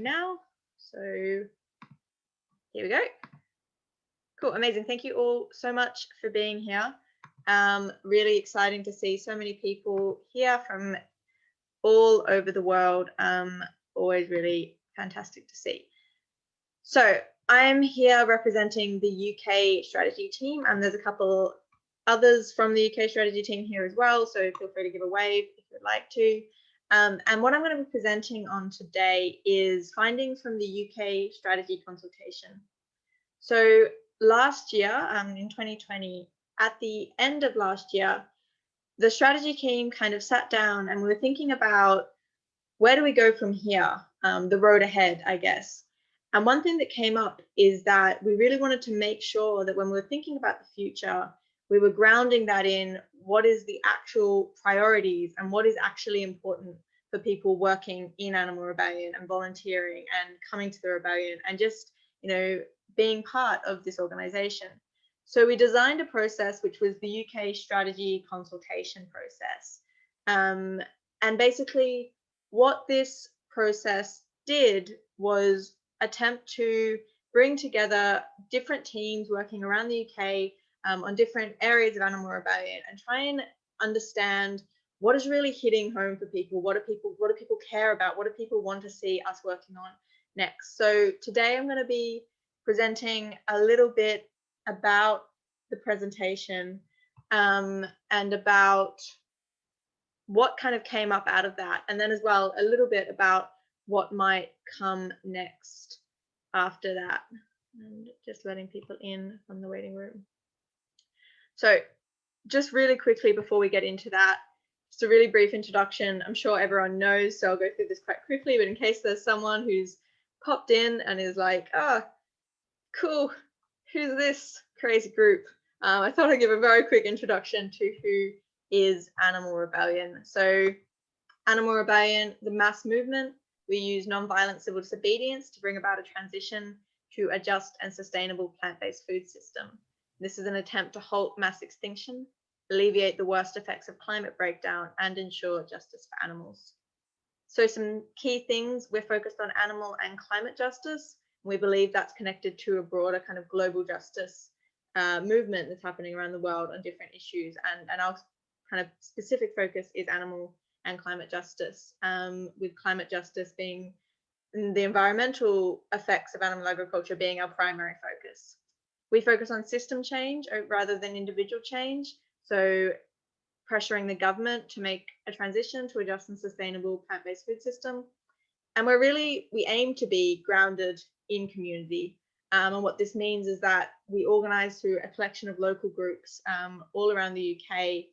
now. So here we go. Cool, amazing. Thank you all so much for being here. Really exciting to see so many people here from all over the world. Always really fantastic to see. So I'm here representing the UK strategy team, and there's a couple others from the UK strategy team here as well, so feel free to give a wave if you'd like to. And what I'm going to be presenting on today is findings from the UK Strategy Consultation. So last year, in 2020, at the end of last year, the strategy team kind of sat down and we were thinking about where do we go from here, the road ahead, I guess. And one thing that came up is that we really wanted to make sure that when we were thinking about the future, we were grounding that in what is the actual priorities and what is actually important for people working in Animal Rebellion and volunteering and coming to the rebellion and just, you know, being part of this organization. So we designed a process which was the UK Strategy Consultation process. And basically what this process did was attempt to bring together different teams working around the UK on different areas of Animal Rebellion and try and understand what is really hitting home for people. What do people care about? What do people want to see us working on next? So today I'm going to be presenting a little bit about the presentation and about what kind of came up out of that, and then as well a little bit about what might come next after that, and just letting people in from the waiting room. So just really quickly before we get into that, just a really brief introduction. I'm sure everyone knows, so I'll go through this quite quickly, but in case there's someone who's popped in and is like, oh, cool, who's this crazy group? I thought I'd give a very quick introduction to who is Animal Rebellion. So Animal Rebellion, the mass movement. We use non-violent civil disobedience to bring about a transition to a just and sustainable plant-based food system. This is an attempt to halt mass extinction, alleviate the worst effects of climate breakdown, and ensure justice for animals. So some key things, we're focused on animal and climate justice. We believe that's connected to a broader kind of global justice movement that's happening around the world on different issues. And our kind of specific focus is animal and climate justice, with climate justice being the environmental effects of animal agriculture being our primary focus. We focus on system change rather than individual change. So pressuring the government to make a transition to a just and sustainable plant-based food system. And we aim to be grounded in community. And what this means is that we organize through a collection of local groups all around the UK.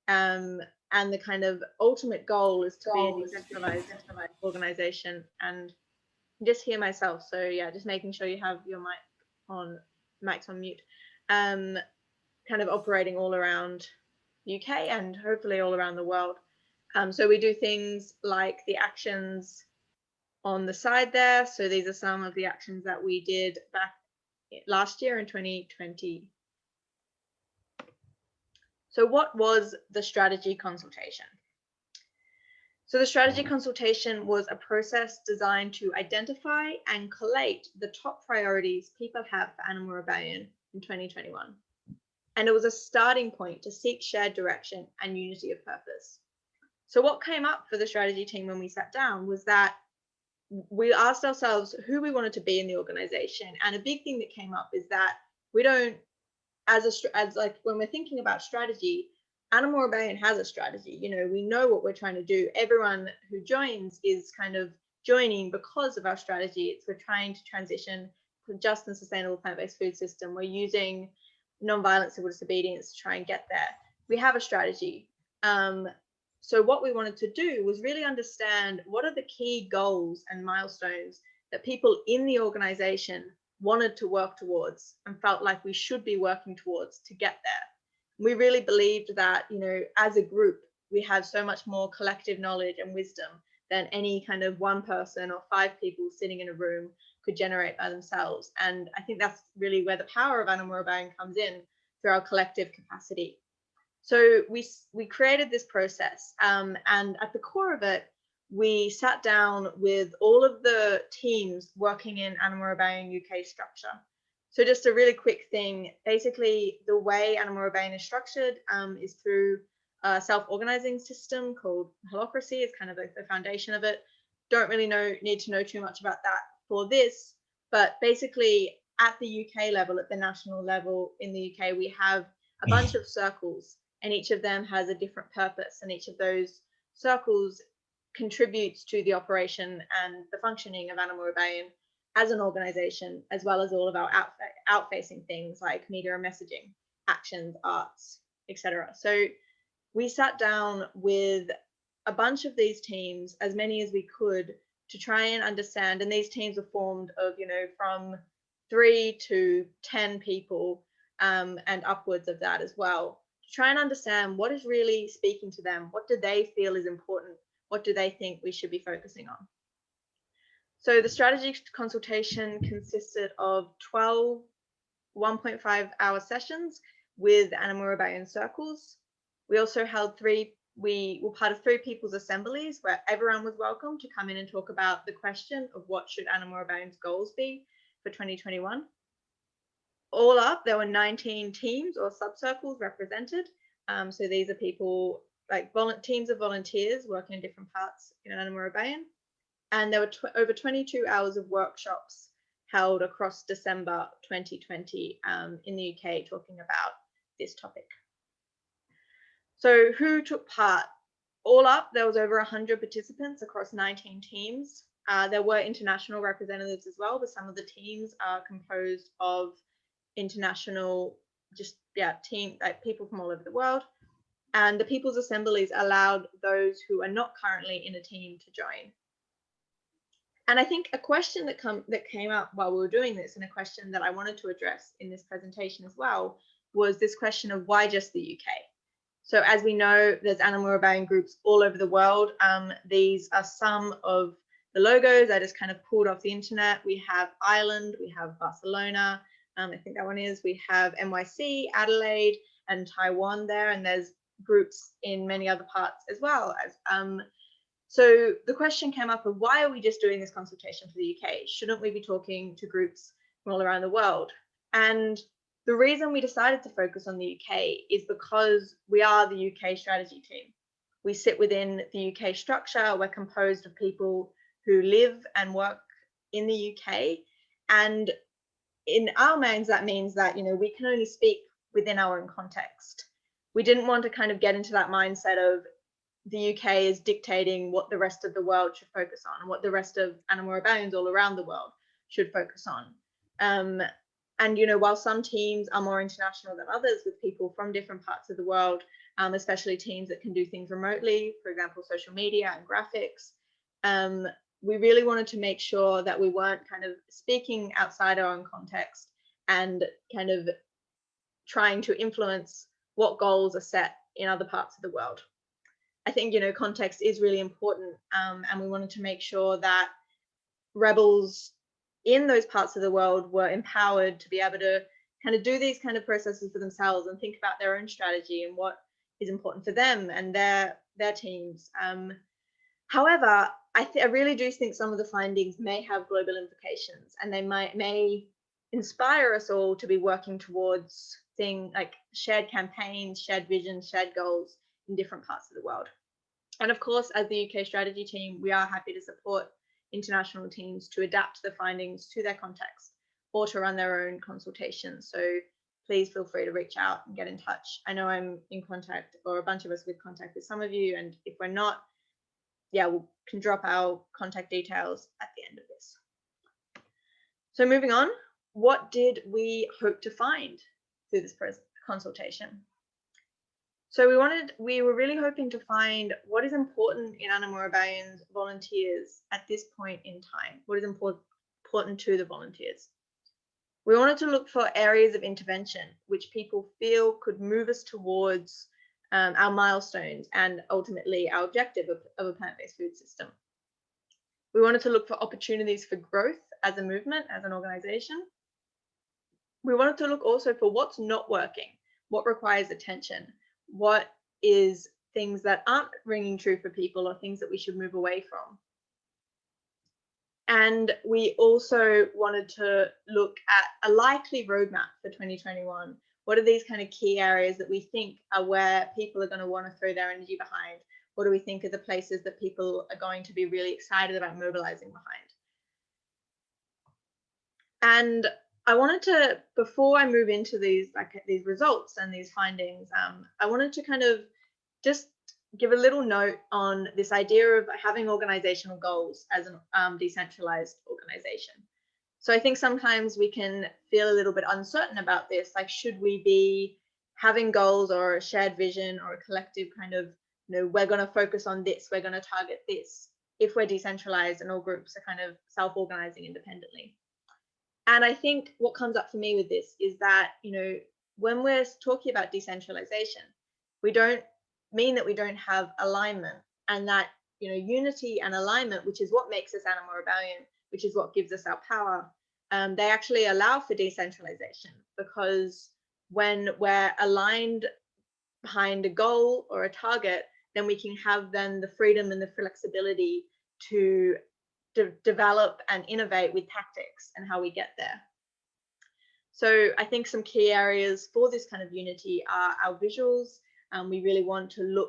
And the kind of ultimate goal is to be a decentralized organization. And just hear myself. So yeah, just making sure you have your mics on mute. Kind of operating all around UK and hopefully all around the world. So we do things like the actions on the side there. So these are some of the actions that we did back last year in 2020. So what was the strategy consultation? So the strategy consultation was a process designed to identify and collate the top priorities people have for Animal Rebellion in 2021. And it was a starting point to seek shared direction and unity of purpose. So what came up for the strategy team when we sat down was that we asked ourselves who we wanted to be in the organization. And a big thing that came up is that we don't, as like when we're thinking about strategy, Animal Rebellion has a strategy. You know, we know what we're trying to do. Everyone who joins is kind of joining because of our strategy. We're trying to transition to a just and sustainable plant-based food system. We're using non-violent civil disobedience to try and get there. We have a strategy. So what we wanted to do was really understand what are the key goals and milestones that people in the organization wanted to work towards and felt like we should be working towards to get there. We really believed that, you know, as a group, we have so much more collective knowledge and wisdom than any kind of one person or 5 people sitting in a room could generate by themselves. And I think that's really where the power of Animal Rebellion comes in, through our collective capacity. So we created this process, and at the core of it we sat down with all of the teams working in Animal Rebellion UK structure. So just a really quick thing, basically the way Animal Rebellion is structured is through a self-organizing system called Holocracy. It's kind of like the foundation of it. Don't really need to know too much about that for this, but basically at the UK level, at the national level in the UK, we have a bunch of circles, and each of them has a different purpose, and each of those circles contributes to the operation and the functioning of Animal Rebellion as an organization, as well as all of our outfacing things like media and messaging, actions, arts, etc. So we sat down with a bunch of these teams, as many as we could, to try and understand, and these teams are formed of, from 3 to 10 people and upwards of that as well, to try and understand what is really speaking to them, what do they feel is important, what do they think we should be focusing on. So the strategy consultation consisted of 12 1.5-hour sessions with Animal Rebellion circles. We also held we were part of 3 people's assemblies where everyone was welcome to come in and talk about the question of what should Animal Rebellion's goals be for 2021. All up, there were 19 teams or subcircles represented. So these are people like teams of volunteers working in different parts in Animal Rebellion. And there were over 22 hours of workshops held across December 2020 in the UK talking about this topic. So who took part? All up, there was over 100 participants across 19 teams. There were international representatives as well, but some of the teams are composed of international, people from all over the world. And the People's Assemblies allowed those who are not currently in a team to join. And I think a question that came up while we were doing this, and a question that I wanted to address in this presentation as well, was this question of why just the UK? So as we know, there's Animal Rebellion groups all over the world. These are some of the logos I just kind of pulled off the internet. We have Ireland, we have Barcelona, I think that one is. We have NYC, Adelaide, and Taiwan there, and there's groups in many other parts as well. So the question came up of why are we just doing this consultation for the UK? Shouldn't we be talking to groups from all around the world? And the reason we decided to focus on the UK is because we are the UK strategy team. We sit within the UK structure. We're composed of people who live and work in the UK. And in our minds, that means that, we can only speak within our own context. We didn't want to kind of get into that mindset of the UK is dictating what the rest of the world should focus on, and what the rest of Animal Rebellions all around the world should focus on. And, while some teams are more international than others, with people from different parts of the world, especially teams that can do things remotely, for example, social media and graphics, we really wanted to make sure that we weren't kind of speaking outside our own context and kind of trying to influence what goals are set in other parts of the world. I think, context is really important, and we wanted to make sure that rebels in those parts of the world were empowered to be able to kind of do these kind of processes for themselves and think about their own strategy and what is important for them and their teams. However, I really do think some of the findings may have global implications, and they may inspire us all to be working towards things like shared campaigns, shared visions, shared goals in different parts of the world. And of course, as the UK strategy team, we are happy to support international teams to adapt the findings to their context or to run their own consultations. So please feel free to reach out and get in touch. I know I'm in contact, or a bunch of us with contact with some of you, and if we're not, we can drop our contact details at the end of this. So moving on, what did we hope to find through this consultation? So we were really hoping to find what is important in Animal Rebellion's volunteers at this point in time. What is important to the volunteers? We wanted to look for areas of intervention which people feel could move us towards our milestones and ultimately our objective of a plant-based food system. We wanted to look for opportunities for growth as a movement, as an organization. We wanted to look also for what's not working, what requires attention, what is things that aren't ringing true for people or things that we should move away from. And we also wanted to look at a likely roadmap for 2021. What are these kind of key areas that we think are where people are going to want to throw their energy behind? What do we think are the places that people are going to be really excited about mobilizing behind? And I wanted to, before I move into these results and these findings, I wanted to kind of just give a little note on this idea of having organizational goals as a decentralized organization. So I think sometimes we can feel a little bit uncertain about this, like should we be having goals or a shared vision or a collective kind of, we're going to focus on this, we're going to target this, if we're decentralized and all groups are kind of self-organizing independently. And I think what comes up for me with this is that, when we're talking about decentralization, we don't mean that we don't have alignment, and that, unity and alignment, which is what makes us Animal Rebellion, which is what gives us our power, they actually allow for decentralization, because when we're aligned behind a goal or a target, then we can have the freedom and the flexibility to develop and innovate with tactics and how we get there. So I think some key areas for this kind of unity are our visuals. We really want to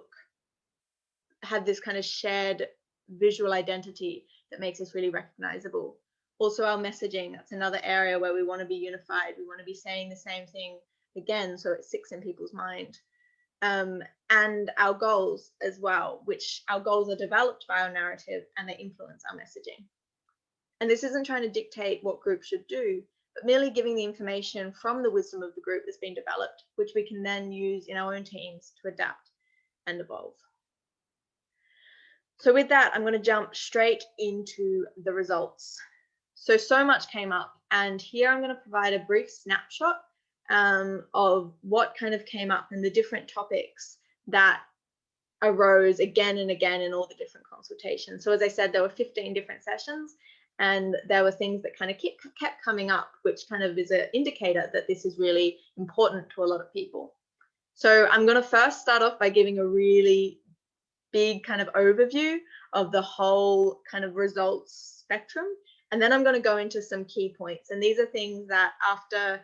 have this kind of shared visual identity that makes us really recognizable. Also our messaging, that's another area where we want to be unified. We want to be saying the same thing again, so it sticks in people's mind. And our goals as well, which our goals are developed by our narrative and they influence our messaging. And this isn't trying to dictate what groups should do, but merely giving the information from the wisdom of the group that's been developed, which we can then use in our own teams to adapt and evolve. So with that, I'm going to jump straight into the results. So much came up, and here I'm going to provide a brief snapshot of what kind of came up and the different topics that arose again and again in all the different consultations. So as I said, there were 15 different sessions, and there were things that kind of kept coming up, which kind of is an indicator that this is really important to a lot of people. So I'm going to first start off by giving a really big kind of overview of the whole kind of results spectrum, and then I'm going to go into some key points. And these are things that after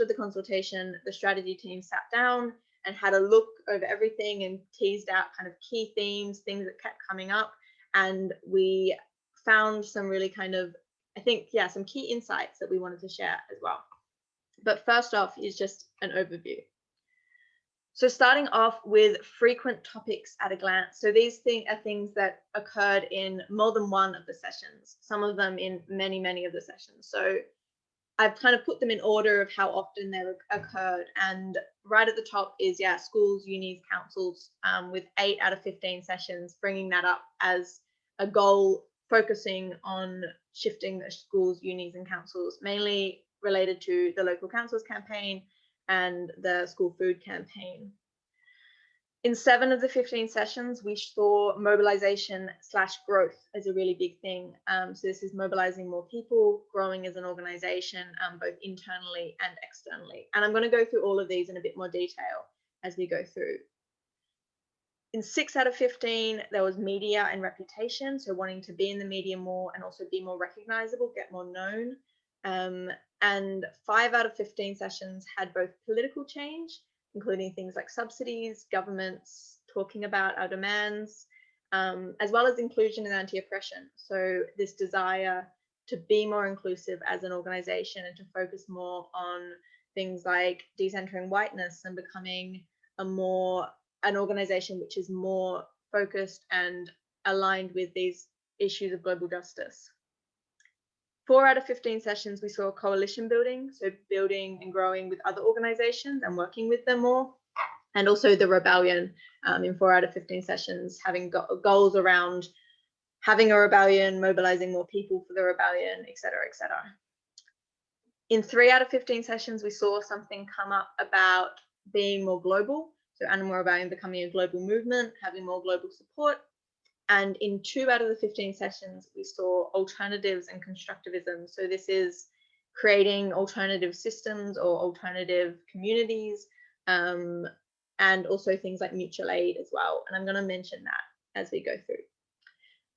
the consultation, the strategy team sat down and had a look over everything and teased out kind of key themes, things that kept coming up. And we found some really kind of, I think, some key insights that we wanted to share as well. But first off is just an overview. So starting off with frequent topics at a glance. So these are things that occurred in more than one of the sessions, some of them in many, many of the sessions. So I've kind of put them in order of how often they occurred. And right at the top is, schools, unis, councils, with 8 out of 15 sessions, bringing that up as a goal, focusing on shifting the schools, unis, and councils, mainly related to the local councils campaign and the school food campaign. In 7 of the 15 sessions, we saw mobilization/growth as a really big thing. So this is mobilizing more people, growing as an organization, both internally and externally. And I'm going to go through all of these in a bit more detail as we go through. In 6 out of 15, there was media and reputation. So wanting to be in the media more and also be more recognizable, get more known. And 5 out of 15 sessions had both political change, including things like subsidies, governments talking about our demands, as well as inclusion and anti-oppression. So this desire to be more inclusive as an organization and to focus more on things like decentering whiteness and becoming an organization which is more focused and aligned with these issues of global justice. 4 out of 15 sessions, we saw coalition building, so building and growing with other organizations and working with them more, and also the rebellion in 4 out of 15 sessions, having goals around having a rebellion, mobilizing more people for the rebellion, et cetera, et cetera. In 3 out of 15 sessions, we saw something come up about being more global, so Animal Rebellion becoming a global movement, having more global support. And in 2 out of the 15 sessions, we saw alternatives and constructivism. So this is creating alternative systems or alternative communities, and and also things like mutual aid as well. And I'm going to mention that as we go through.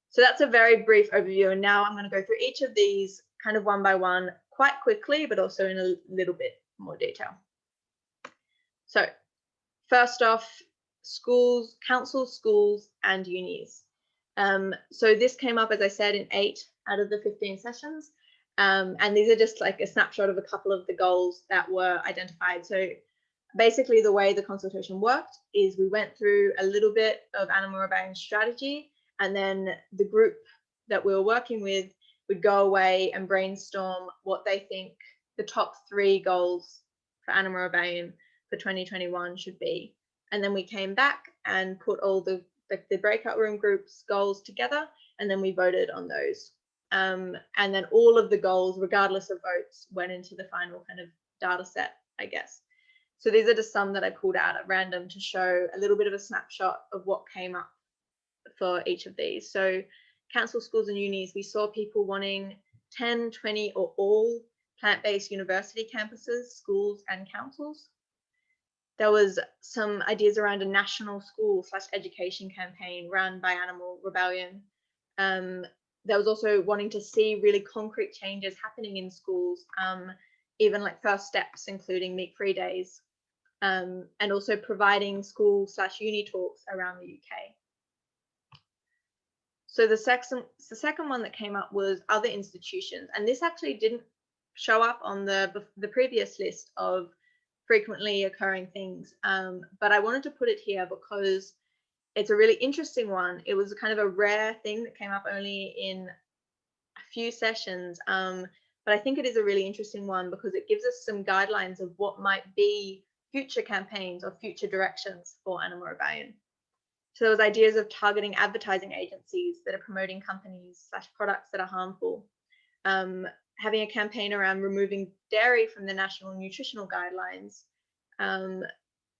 So that's a very brief overview. And now I'm going to go through each of these kind of one by one quite quickly, but also in a little bit more detail. So first off, schools, councils, schools, and unis. So this came up, as I said, in 8 out of the 15 sessions. And these are just like a snapshot of a couple of the goals that were identified. So basically the way the consultation worked is we went through a little bit of animal rebellion strategy, and then the group that we were working with would go away and brainstorm what they think the top 3 goals for animal rebellion for 2021 should be. And then we came back and put all the breakout room groups goals together, and then we voted on those. And then all of the goals, regardless of votes, went into the final kind of data set, I guess. So these are just some that I pulled out at random to show a little bit of a snapshot of what came up for each of these. So council, schools, and unis, we saw people wanting 10, 20, or all plant-based university campuses, schools, and councils. There was some ideas around a national school/education campaign run by Animal Rebellion. There was also wanting to see really concrete changes happening in schools, even like first steps, including meat-free days, and also providing school/uni talks around the UK. So the second one that came up was other institutions, and this actually didn't show up on the previous list of frequently occurring things, but I wanted to put it here because it's a really interesting one. It was kind of a rare thing that came up only in a few sessions, but I think it is a really interesting one because it gives us some guidelines of what might be future campaigns or future directions for Animal Rebellion. So there was ideas of targeting advertising agencies that are promoting companies/products that are harmful, having a campaign around removing dairy from the National Nutritional Guidelines,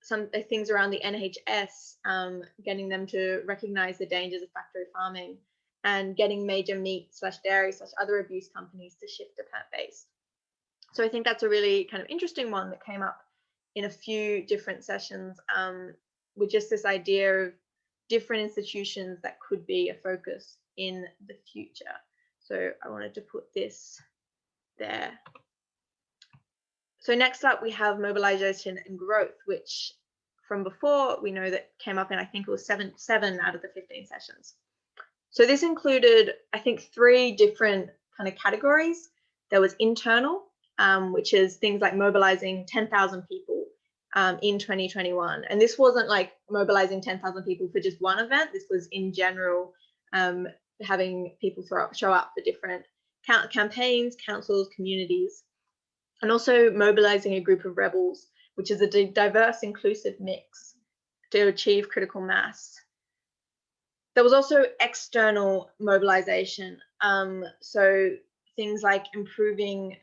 some things around the NHS, getting them to recognize the dangers of factory farming, and getting major meat/dairy/other abuse companies to shift to plant-based. So I think that's a really kind of interesting one that came up in a few different sessions, with just this idea of different institutions that could be a focus in the future. So I wanted to put this there. So next up, we have mobilization and growth, which from before we know that came up in, I think it was seven out of the 15 sessions. So this included, I think, 3 different kind of categories. There was internal, which is things like mobilizing 10,000 people in 2021. And this wasn't like mobilizing 10,000 people for just one event. This was in general, having people show up for different campaigns, councils, communities, and also mobilizing a group of rebels, which is a diverse, inclusive mix to achieve critical mass. There was also external mobilization. So things like improving,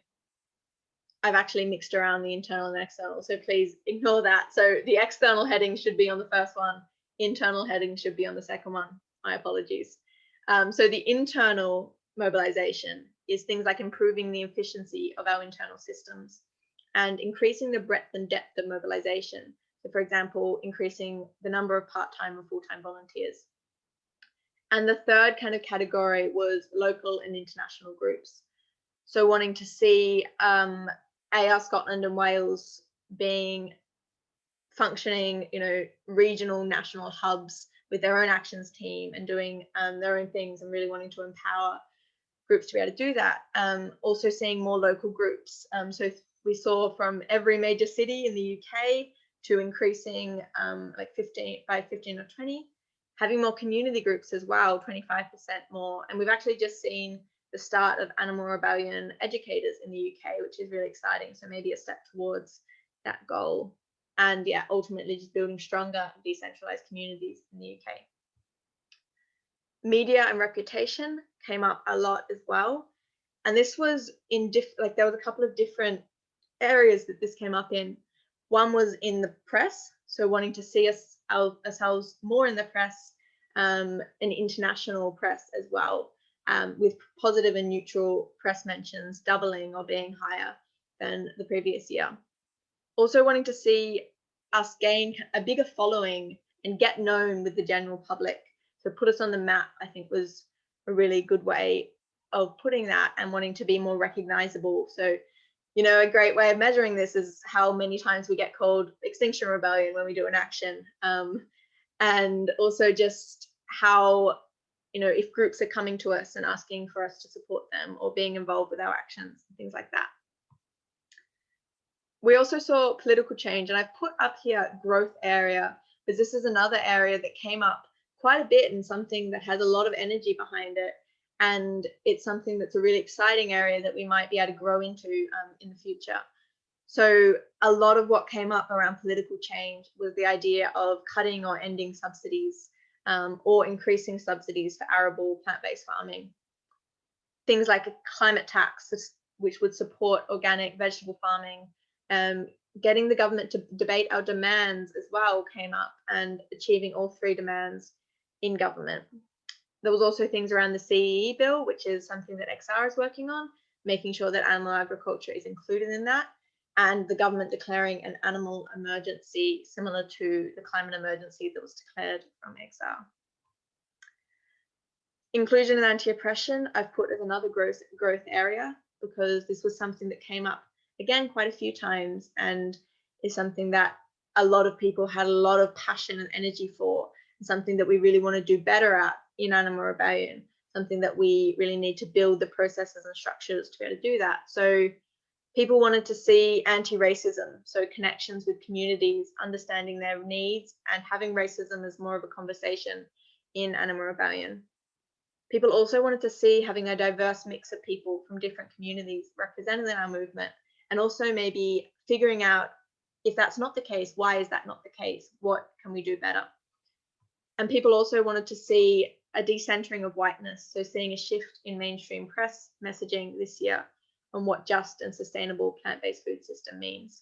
I've actually mixed around the internal and external, so please ignore that. So the external heading should be on the first one, internal heading should be on the second one. My apologies. So the internal mobilization is things like improving the efficiency of our internal systems and increasing the breadth and depth of mobilization. So for example, increasing the number of part-time and full-time volunteers. And the third kind of category was local and international groups. So wanting to see AR Scotland and Wales being functioning, regional, national hubs with their own actions team and doing their own things, and really wanting to empower groups to be able to do that. Also seeing more local groups. So we saw from every major city in the UK to increasing like 15 or 20, having more community groups as well, 25% more. And we've actually just seen the start of Animal Rebellion educators in the UK, which is really exciting. So maybe a step towards that goal. And yeah, ultimately just building stronger decentralized communities in the UK. Media and reputation came up a lot as well. And this was in there was a couple of different areas that this came up in. One was in the press, so wanting to see ourselves more in the press, and international press as well, with positive and neutral press mentions doubling or being higher than the previous year. Also wanting to see us gain a bigger following and get known with the general public. So put us on the map, I think, was a really good way of putting that, and wanting to be more recognizable. So, you know, a great way of measuring this is how many times we get called Extinction Rebellion when we do an action. And also just how, you know, if groups are coming to us and asking for us to support them or being involved with our actions, things like that. We also saw political change, and I've put up here growth area, because this is another area that came up quite a bit and something that has a lot of energy behind it. And it's something that's a really exciting area that we might be able to grow into in the future. So a lot of what came up around political change was the idea of cutting or ending subsidies, or increasing subsidies for arable plant-based farming. Things like a climate tax, which would support organic vegetable farming. Getting the government to debate our demands as well came up, and achieving all three demands in government. There was also things around the CEE bill, which is something that XR is working on, making sure that animal agriculture is included in that, and the government declaring an animal emergency similar to the climate emergency that was declared from XR. Inclusion and anti-oppression I've put as another growth area, because this was something that came up again quite a few times, and is something that a lot of people had a lot of passion and energy for, and something that we really want to do better at in Animal Rebellion, something that we really need to build the processes and structures to be able to do that. So people wanted to see anti-racism, so connections with communities, understanding their needs, and having racism as more of a conversation in Animal Rebellion. People also wanted to see having a diverse mix of people from different communities represented in our movement, and also maybe figuring out, if that's not the case, why is that not the case? What can we do better? And people also wanted to see a decentering of whiteness, so seeing a shift in mainstream press messaging this year on what just and sustainable plant-based food system means.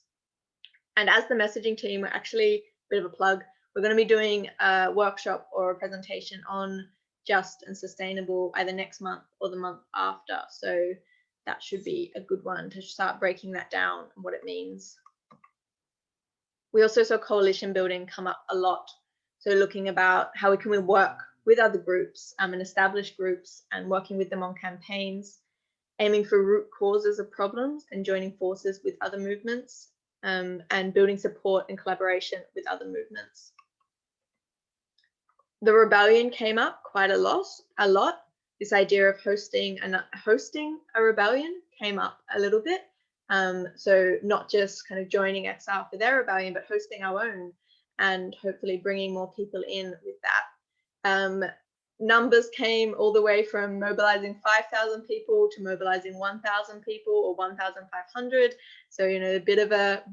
And as the messaging team, we're actually, a bit of a plug, we're going to be doing a workshop or a presentation on just and sustainable either next month or the month after. So that should be a good one to start breaking that down and what it means. We also saw coalition building come up a lot. So looking about how we work with other groups and established groups, and working with them on campaigns, aiming for root causes of problems and joining forces with other movements, and building support and collaboration with other movements. The rebellion came up quite a lot. This idea of hosting a rebellion came up a little bit. So not just kind of joining XR for their rebellion, but hosting our own, and hopefully bringing more people in with that. Numbers came all the way from mobilizing 5,000 people to mobilizing 1,000 people or 1,500. So, you know, a bit of a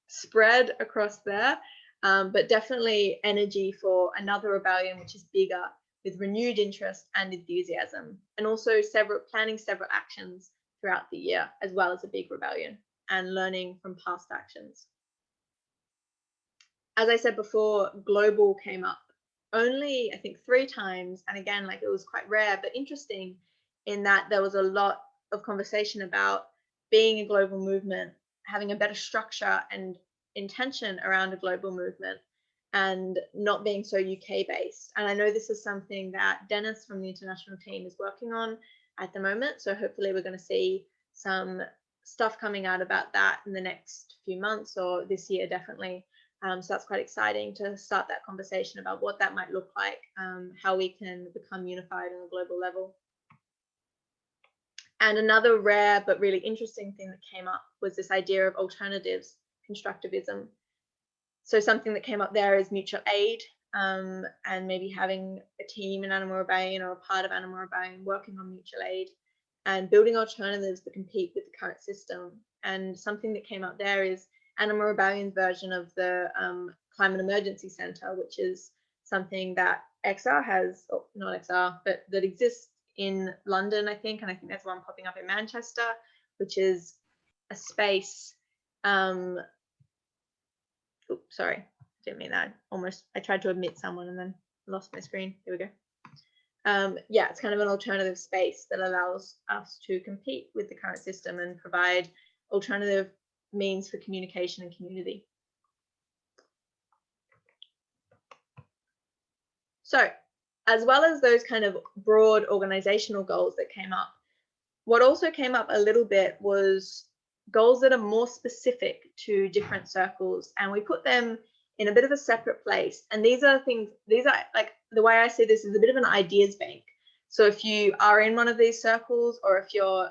spread across there, but definitely energy for another rebellion, which is bigger, with renewed interest and enthusiasm, and also planning several actions throughout the year, as well as a big rebellion, and learning from past actions. As I said before, global came up only, I think, 3 times. And again, like, it was quite rare, but interesting in that there was a lot of conversation about being a global movement, having a better structure and intention around a global movement, and not being so UK based. And I know this is something that Dennis from the international team is working on at the moment. So hopefully we're going to see some stuff coming out about that in the next few months, or this year definitely. So that's quite exciting to start that conversation about what that might look like, how we can become unified on a global level. And another rare but really interesting thing that came up was this idea of alternatives, constructivism. So something that came up there is mutual aid, and maybe having a team in Animal Rebellion or a part of Animal Rebellion working on mutual aid and building alternatives that compete with the current system. And something that came up there is Animal Rebellion's version of the Climate Emergency Centre, which is something that XR has, or not XR, but that exists in London, I think, and I think there's one popping up in Manchester, which is a space. Oops, sorry, didn't mean that. I tried to admit someone and then lost my screen. Here we go. Yeah, it's kind of an alternative space that allows us to compete with the current system and provide alternative means for communication and community. So as well as those kind of broad organizational goals that came up, what also came up a little bit was goals that are more specific to different circles, and we put them in a bit of a separate place. And these are like, the way I see this is a bit of an ideas bank. So if you are in one of these circles, or if you're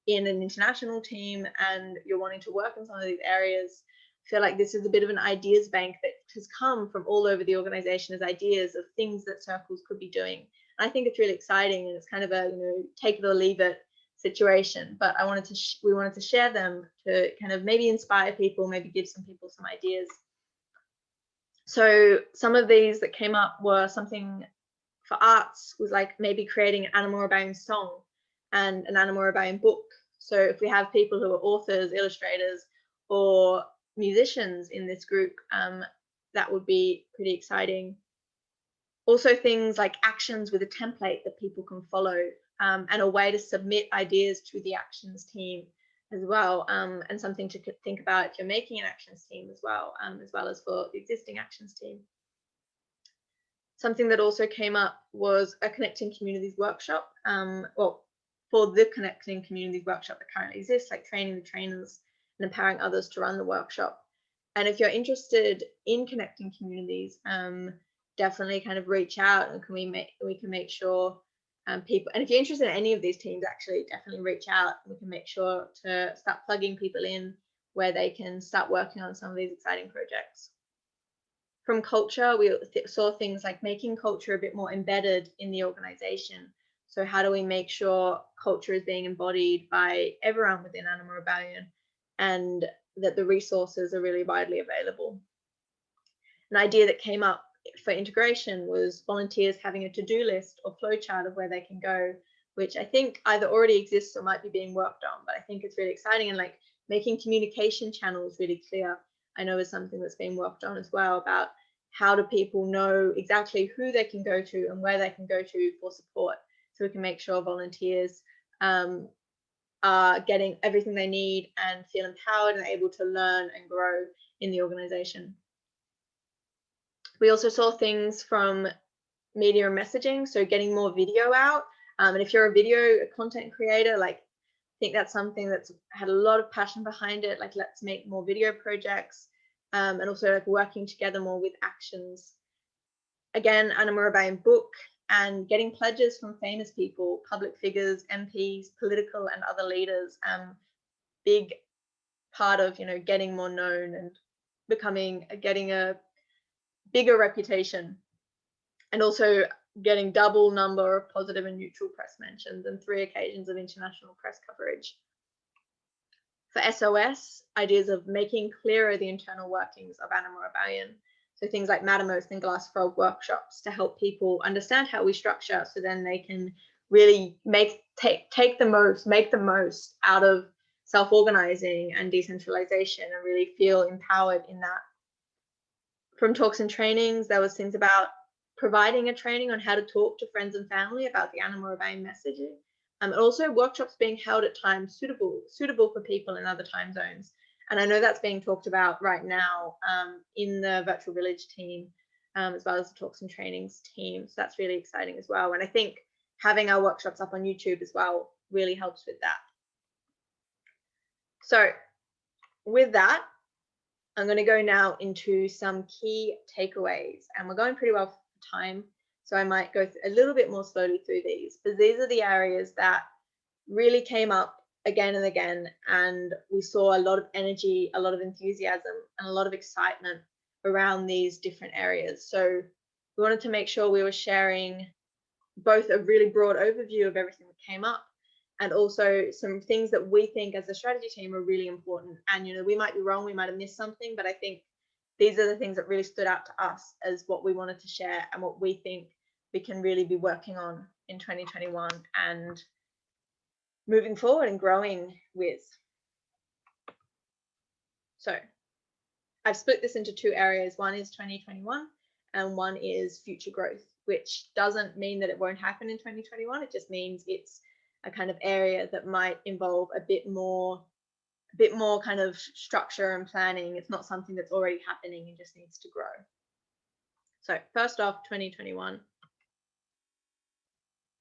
in an international team and you're wanting to work in some of these areas, I feel like this is a bit of an ideas bank that has come from all over the organization as ideas of things that circles could be doing. And I think it's really exciting, and it's kind of a, you know, take it or leave it situation. But we wanted to share them to kind of maybe inspire people, maybe give some people some ideas. So some of these that came up were something for arts was like maybe creating an animal rebellion song and an animal rebellion book. So if we have people who are authors, illustrators, or musicians in this group, that would be pretty exciting. Also things like actions with a template that people can follow, and a way to submit ideas to the actions team as well, and something to think about if you're making an actions team as well as for the existing actions team. Something that also came up was a Connecting Communities workshop, well, for the Connecting Communities workshop that currently exists, like training the trainers and empowering others to run the workshop. And if you're interested in connecting communities, definitely kind of reach out, and we can make sure people, and if you're interested in any of these teams, actually definitely reach out. We can make sure to start plugging people in where they can start working on some of these exciting projects. From culture, we saw things like making culture a bit more embedded in the organization. So how do we make sure culture is being embodied by everyone within Animal Rebellion, and that the resources are really widely available? An idea that came up for integration was volunteers having a to-do list or flowchart of where they can go, which I think either already exists or might be being worked on, but I think it's really exciting. And like making communication channels really clear, I know is something that's being worked on as well, about how do people know exactly who they can go to and where they can go to for support, so we can make sure volunteers are getting everything they need and feel empowered and able to learn and grow in the organization. We also saw things from media and messaging, so getting more video out. And if you're a video content creator, like, I think that's something that's had a lot of passion behind it. Like, let's make more video projects, and also like working together more with actions. Again, Animal Rebellion book, and getting pledges from famous people, public figures, MPs, political and other leaders. Big part of, you know, getting more known and getting a bigger reputation, and also getting double number of positive and neutral press mentions and 3 occasions of international press coverage. For SOS, ideas of making clearer the internal workings of Animal Rebellion. So things like Mattermost and Glass Frog workshops to help people understand how we structure, so then they can really make the most out of self-organizing and decentralization, and really feel empowered in that. From talks and trainings, there was things about providing a training on how to talk to friends and family about the Animal Rebellion messaging, and also workshops being held at times suitable for people in other time zones. And I know that's being talked about right now in the Virtual Village team, as well as the talks and trainings team. So that's really exciting as well. And I think having our workshops up on YouTube as well really helps with that. So with that, I'm going to go now into some key takeaways, and we're going pretty well for time, so I might go a little bit more slowly through these, but these are the areas that really came up again and again, and we saw a lot of energy, a lot of enthusiasm, and a lot of excitement around these different areas. So we wanted to make sure we were sharing both a really broad overview of everything that came up, and also some things that we think as a strategy team are really important. And, you know, we might be wrong, we might have missed something, but I think these are the things that really stood out to us as what we wanted to share and what we think we can really be working on in 2021 and moving forward and growing with. So I've split this into 2 areas. One is 2021 and one is future growth, which doesn't mean that it won't happen in 2021. It just means it's a kind of area that might involve a bit more kind of structure and planning. It's not something that's already happening and just needs to grow. So first off, 2021.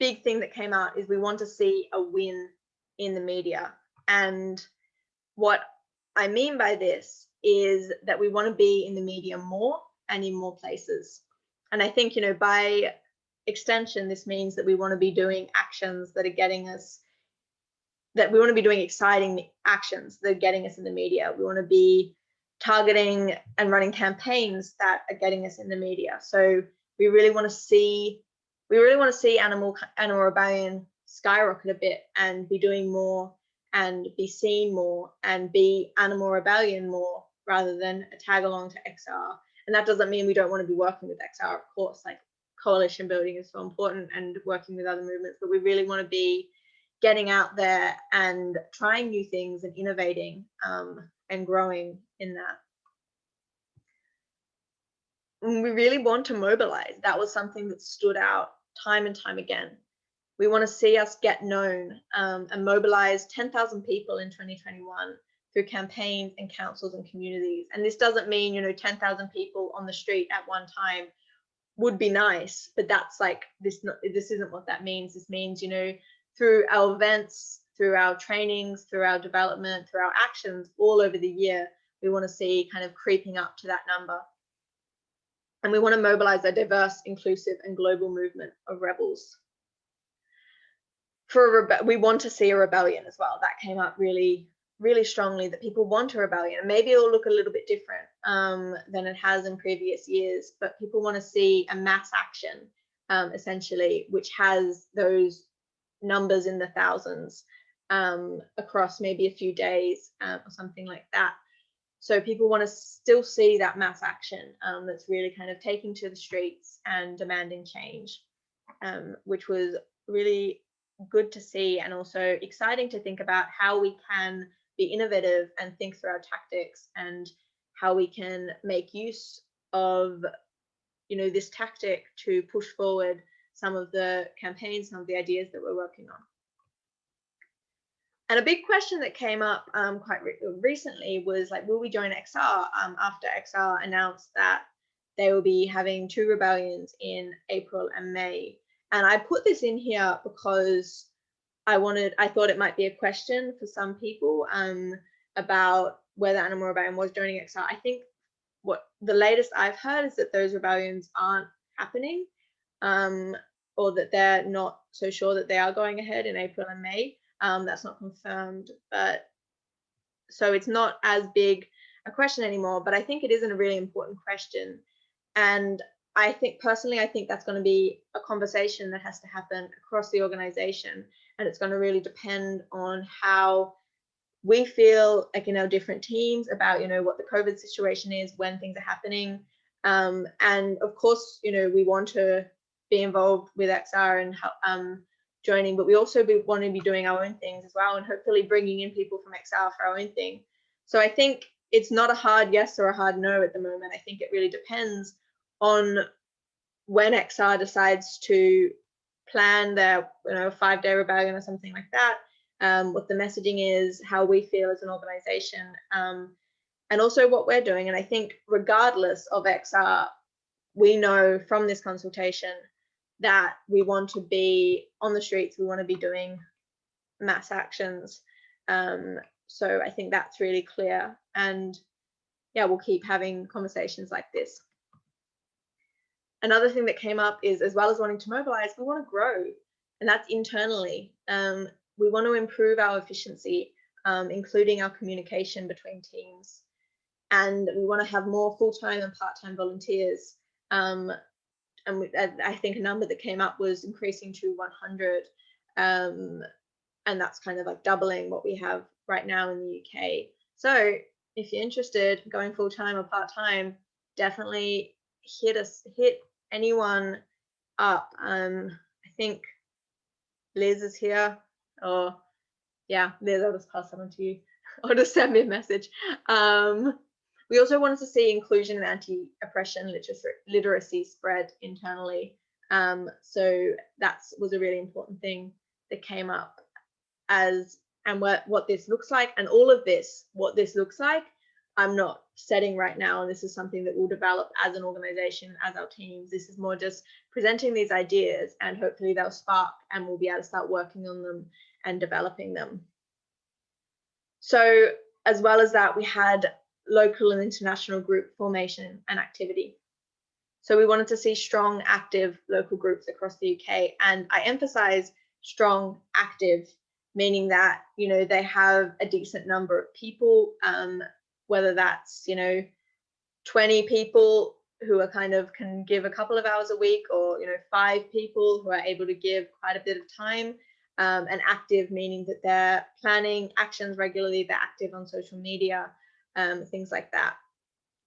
big thing that came out is we want to see a win in the media. And what I mean by this is that we want to be in the media more and in more places. And I think, you know, by extension, this means that we want to be doing actions that are getting us, that we want to be doing exciting actions that are getting us in the media. We want to be targeting and running campaigns that are getting us in the media. So we really want to see animal rebellion skyrocket a bit and be doing more and be seen more and be animal rebellion more rather than a tag along to XR. And that doesn't mean we don't want to be working with XR, of course, like coalition building is so important and working with other movements, but we really want to be getting out there and trying new things and innovating and growing in that. And we really want to mobilize. That was something that stood out time and time again. We want to see us get known and mobilize 10,000 people in 2021 through campaigns and councils and communities. And this doesn't mean, you know, 10,000 people on the street at one time would be nice, but that's like, this isn't what that means. This means, you know, through our events, through our trainings, through our development, through our actions all over the year, we want to see kind of creeping up to that number. And we want to mobilize a diverse, inclusive, and global movement of rebels. We want to see a rebellion as well. That came up really, really strongly, that people want a rebellion. And maybe it'll look a little bit different than it has in previous years, but people want to see a mass action, essentially, which has those numbers in the thousands across maybe a few days or something like that. So people want to still see that mass action that's really kind of taking to the streets and demanding change, which was really good to see, and also exciting to think about how we can be innovative and think through our tactics and how we can make use of, you know, this tactic to push forward some of the campaigns, some of the ideas that we're working on. And a big question that came up quite recently was like, will we join XR after XR announced that they will be having 2 rebellions in April and May? And I put this in here because I thought it might be a question for some people about whether Animal Rebellion was joining XR. I think what the latest I've heard is that those rebellions aren't happening, or that they're not so sure that they are going ahead in April and May. That's not confirmed, but so it's not as big a question anymore, but I think it is a really important question. And I think personally, I think that's going to be a conversation that has to happen across the organization, and it's going to really depend on how we feel like in our different teams about, you know, what the COVID situation is, when things are happening. And of course, you know, we want to be involved with XR and help, joining, but we also want to be doing our own things as well, and hopefully bringing in people from XR for our own thing. So I think it's not a hard yes or a hard no at the moment. I think it really depends on when XR decides to plan their, you know, 5-day rebellion or something like that, what the messaging is, how we feel as an organization, and also what we're doing. And I think regardless of XR, we know from this consultation that we want to be on the streets, we want to be doing mass actions. So I think that's really clear. And yeah, we'll keep having conversations like this. Another thing that came up is, as well as wanting to mobilize, we want to grow, and that's internally. We want to improve our efficiency, including our communication between teams. And we want to have more full-time and part-time volunteers. And I think a number that came up was increasing to 100. And that's kind of like doubling what we have right now in the UK. So if you're interested, going full-time or part-time, definitely hit anyone up. I think Liz is here, or yeah, Liz, I'll just pass that on to you, or just send me a message. We also wanted to see inclusion and anti-oppression literacy spread internally. So that was a really important thing that came up and what this looks like, and all of this, what this looks like, I'm not setting right now, and this is something that we'll develop as an organization, as our teams. This is more just presenting these ideas, and hopefully they'll spark and we'll be able to start working on them and developing them. So as well as that, we had local and international group formation and activity. So we wanted to see strong, active local groups across the UK. And I emphasize strong, active, meaning that, you know, they have a decent number of people, whether that's, you know, 20 people who are kind of can give a couple of hours a week, or, you know, 5 people who are able to give quite a bit of time, and active, meaning that they're planning actions regularly, they're active on social media, things like that.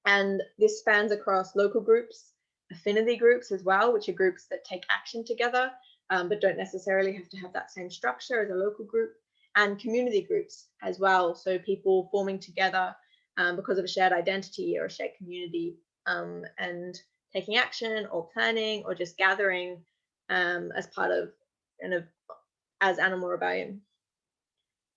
And this spans across local groups, affinity groups as well, which are groups that take action together, but don't necessarily have to have that same structure as a local group, and community groups as well. So people forming together because of a shared identity or a shared community, and taking action or planning or just gathering as part of kind of as animal rebellion.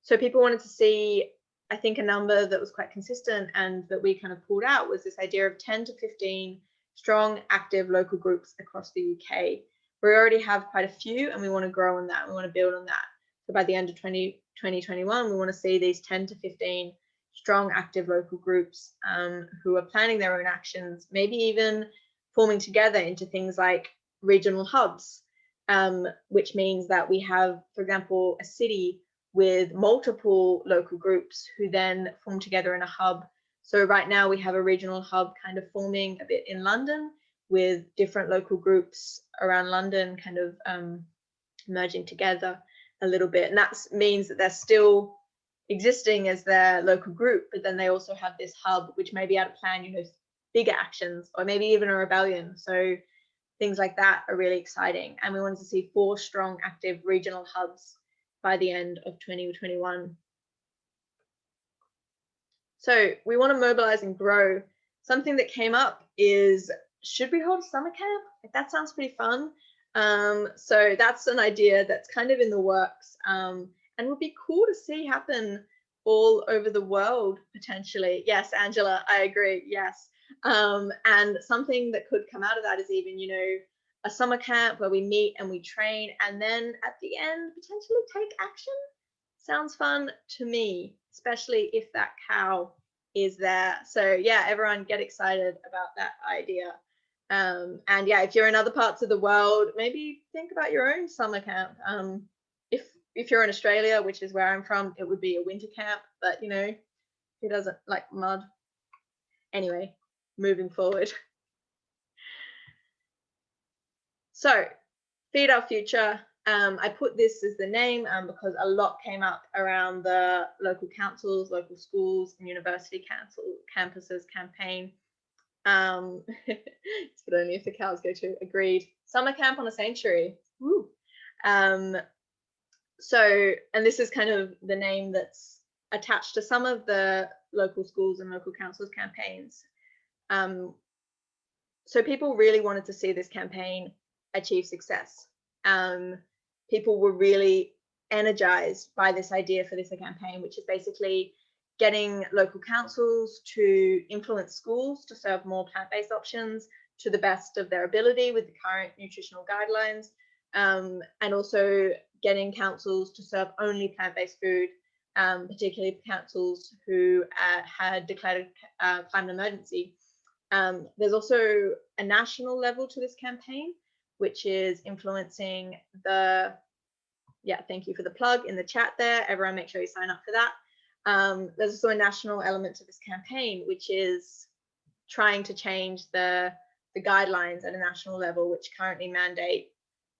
So people wanted to see, I think, a number that was quite consistent and that we kind of pulled out was this idea of 10 to 15 strong, active local groups across the UK. We already have quite a few, and we want to grow on that. We want to build on that. So by the end of 2021, we want to see these 10 to 15 strong, active local groups who are planning their own actions, maybe even forming together into things like regional hubs, which means that we have, for example, a city with multiple local groups who then form together in a hub. So right now we have a regional hub kind of forming a bit in London, with different local groups around London kind of merging together a little bit. And that means that they're still existing as their local group, but then they also have this hub which may be able to plan, you know, bigger actions, or maybe even a rebellion. So things like that are really exciting. And we wanted to see 4 strong, active regional hubs by the end of 2021. So we want to mobilize and grow. Something that came up is, should we hold a summer camp? Like, that sounds pretty fun. So that's an idea that's kind of in the works, and would be cool to see happen all over the world potentially. Yes, Angela, I agree. Yes. And something that could come out of that is even, you know, a summer camp where we meet and we train, and then at the end potentially take action. Sounds fun to me, especially if that cow is there. So yeah, everyone get excited about that idea. And yeah, if you're in other parts of the world, maybe think about your own summer camp. If you're in Australia, which is where I'm from, it would be a winter camp, but you know, who doesn't like mud? Anyway, moving forward. So, Feed Our Future. I put this as the name because a lot came up around the local councils, local schools, and university campuses campaign. But only if the cows go to. Agreed. Summer camp on a sanctuary. Woo. So, and this is kind of the name that's attached to some of the local schools and local councils campaigns. So people really wanted to see this campaign achieve success. People were really energized by this idea for this campaign, which is basically getting local councils to influence schools to serve more plant-based options to the best of their ability with the current nutritional guidelines, and also getting councils to serve only plant-based food, particularly councils who had declared climate emergency. There's also a national level to this campaign, which is influencing the, yeah, thank you for the plug in the chat there. Everyone make sure you sign up for that. There's also a national element to this campaign, which is trying to change the guidelines at a national level, which currently mandate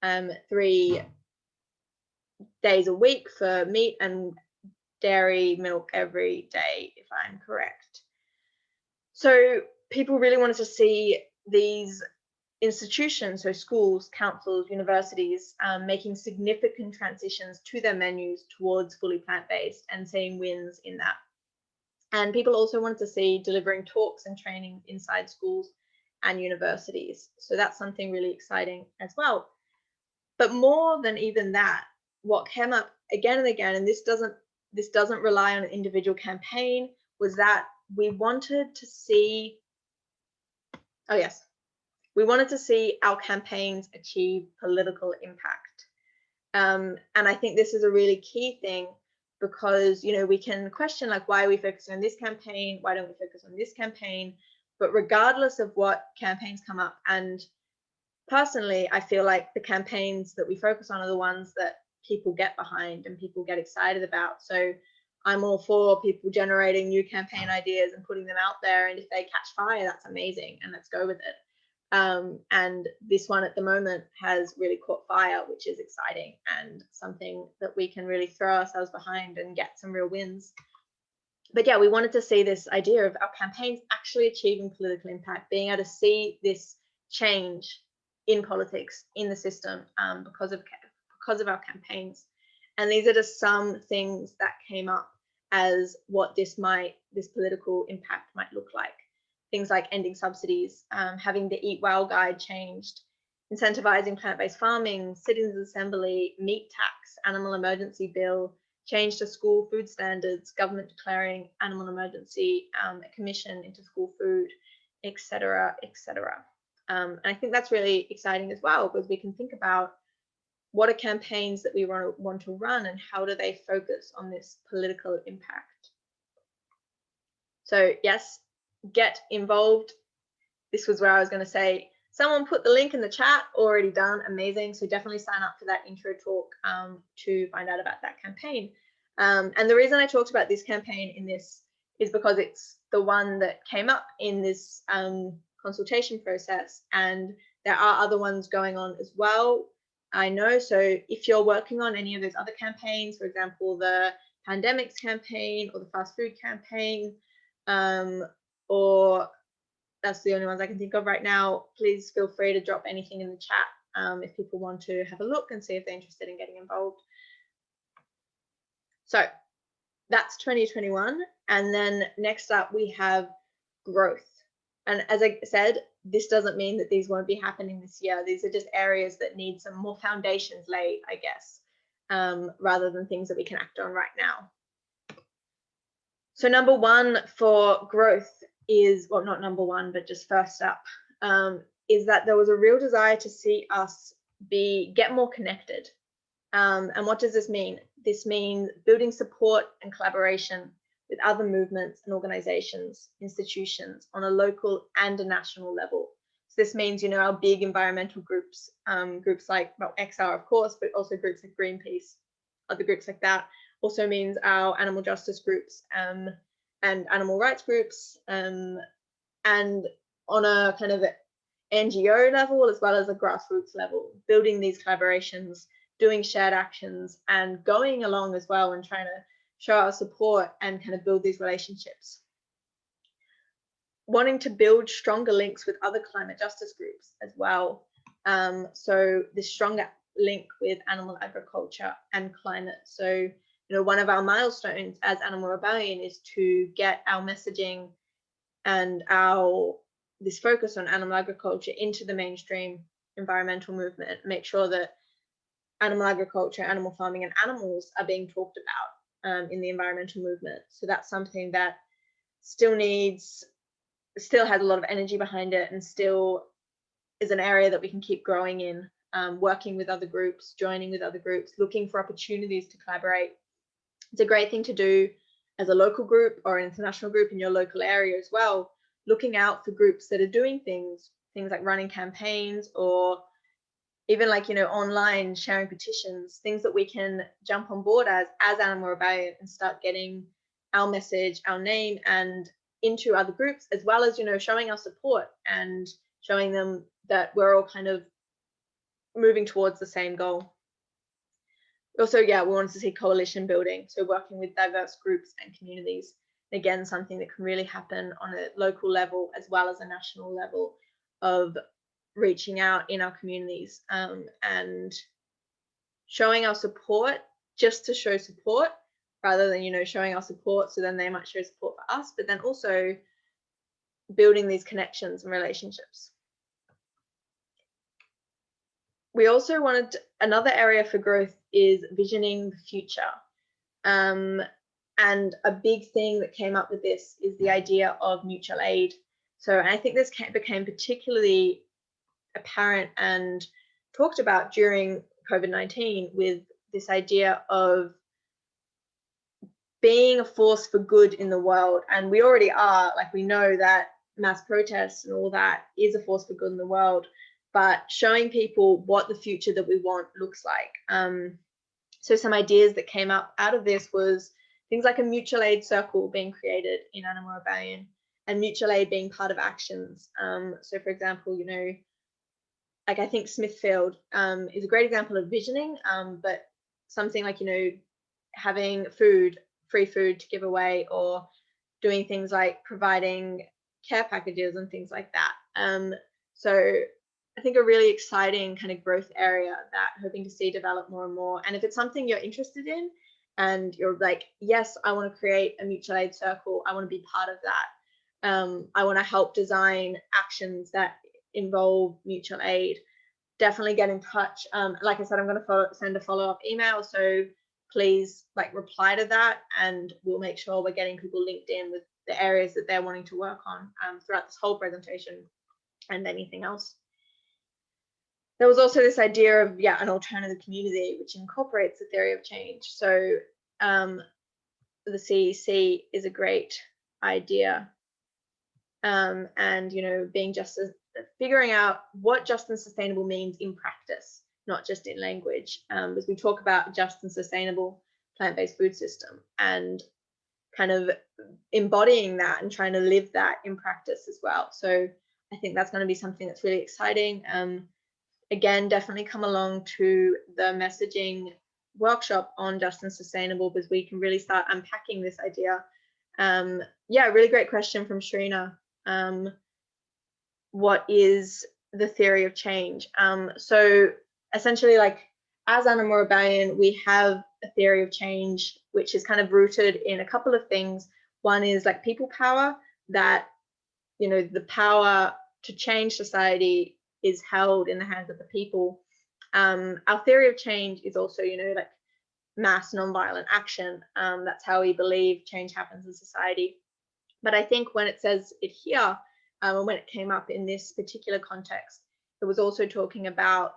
3 days a week for meat and dairy milk every day, if I'm correct. So people really wanted to see these institutions, so schools, councils, universities, making significant transitions to their menus towards fully plant-based and seeing wins in that. And people also wanted to see delivering talks and training inside schools and universities. So that's something really exciting as well. But more than even that, what came up again and again, and this doesn't rely on an individual campaign, was that we wanted to see, we wanted to see our campaigns achieve political impact. And I think this is a really key thing, because, you know, we can question, like, why are we focusing on this campaign? Why don't we focus on this campaign? But regardless of what campaigns come up, and personally, I feel like the campaigns that we focus on are the ones that people get behind and people get excited about. So I'm all for people generating new campaign ideas and putting them out there. And if they catch fire, that's amazing, and let's go with it. And this one at the moment has really caught fire, which is exciting and something that we can really throw ourselves behind and get some real wins. But yeah, we wanted to see this idea of our campaigns actually achieving political impact, being able to see this change in politics, in the system, because of our campaigns. And these are just some things that came up as what this political impact might look like. Things like ending subsidies, having the Eat Well guide changed, incentivizing plant-based farming, citizens' assembly, meat tax, animal emergency bill, change to school food standards, government declaring animal emergency, commission into school food, etc., etc. And I think that's really exciting as well, because we can think about what are campaigns that we want to run, and how do they focus on this political impact. So yes, get involved. This was where I was going to say, someone put the link in the chat, already done, amazing. So definitely sign up for that intro talk to find out about that campaign. And the reason I talked about this campaign in this is because it's the one that came up in this consultation process, and there are other ones going on as well, I know. So if you're working on any of those other campaigns, for example, the pandemics campaign or the fast food campaign, or that's the only ones I can think of right now, please feel free to drop anything in the chat if people want to have a look and see if they're interested in getting involved. So that's 2021. And then next up we have growth. And as I said, this doesn't mean that these won't be happening this year. These are just areas that need some more foundations laid, I guess, rather than things that we can act on right now. So number one for growth is, well, not number one, but just first up, is that there was a real desire to see us get more connected. And what does this mean? This means building support and collaboration with other movements and organizations, institutions on a local and a national level. So this means, you know, our big environmental groups, groups like, well, XR, of course, but also groups like Greenpeace, other groups like that. Also means our animal justice groups and animal rights groups, and on a kind of NGO level as well as a grassroots level, building these collaborations, doing shared actions, and going along as well and trying to show our support and kind of build these relationships. Wanting to build stronger links with other climate justice groups as well. So this stronger link with animal agriculture and climate. So, you know, one of our milestones as Animal Rebellion is to get our messaging and this focus on animal agriculture into the mainstream environmental movement, make sure that animal agriculture, animal farming, and animals are being talked about in the environmental movement. So that's something that still has a lot of energy behind it, and still is an area that we can keep growing in, working with other groups, joining with other groups, looking for opportunities to collaborate. It's a great thing to do as a local group or an international group in your local area as well, looking out for groups that are doing things like running campaigns, or even like, you know, online sharing petitions, things that we can jump on board as Animal Rebellion and start getting our message, our name, and into other groups, as well as, you know, showing our support and showing them that we're all kind of moving towards the same goal. Also, yeah, we wanted to see coalition building, so working with diverse groups and communities. Again, something that can really happen on a local level as well as a national level, of reaching out in our communities and showing our support just to show support, rather than, you know, showing our support so then they might show support for us, but then also building these connections and relationships. We also wanted, another area for growth is visioning the future. And a big thing that came up with this is the idea of mutual aid. So I think this became particularly apparent and talked about during COVID-19 with this idea of being a force for good in the world. And we already are, like, we know that mass protests and all that is a force for good in the world, but showing people what the future that we want looks like. So some ideas that came up out of this was things like a mutual aid circle being created in Animal Rebellion, and mutual aid being part of actions. So for example, you know, like I think Smithfield is a great example of visioning, but something like, you know, having food, free food to give away, or doing things like providing care packages and things like that. So I think a really exciting kind of growth area that hoping to see develop more and more. And if it's something you're interested in and you're like, yes, I want to create a mutual aid circle, I want to be part of that. I want to help design actions that involve mutual aid, definitely get in touch. Like I said, I'm going to send a follow-up email, so please like reply to that, and we'll make sure we're getting people linked in with the areas that they're wanting to work on throughout this whole presentation and anything else. There was also this idea of, yeah, an alternative community which incorporates the theory of change. So the CEC is a great idea, and you know, being just as figuring out what just and sustainable means in practice, not just in language, as we talk about just and sustainable plant-based food system, and kind of embodying that and trying to live that in practice as well. So I think that's going to be something that's really exciting. Again, definitely come along to the messaging workshop on just and sustainable, because we can really start unpacking this idea. Yeah, really great question from Shrina. What is the theory of change? So essentially, like, as Animal Rebellion, we have a theory of change which is kind of rooted in a couple of things. One is like people power, that, you know, the power to change society is held in the hands of the people. Our theory of change is also, you know, like mass nonviolent action. That's how we believe change happens in society. But I think when it says it here, and when it came up in this particular context, it was also talking about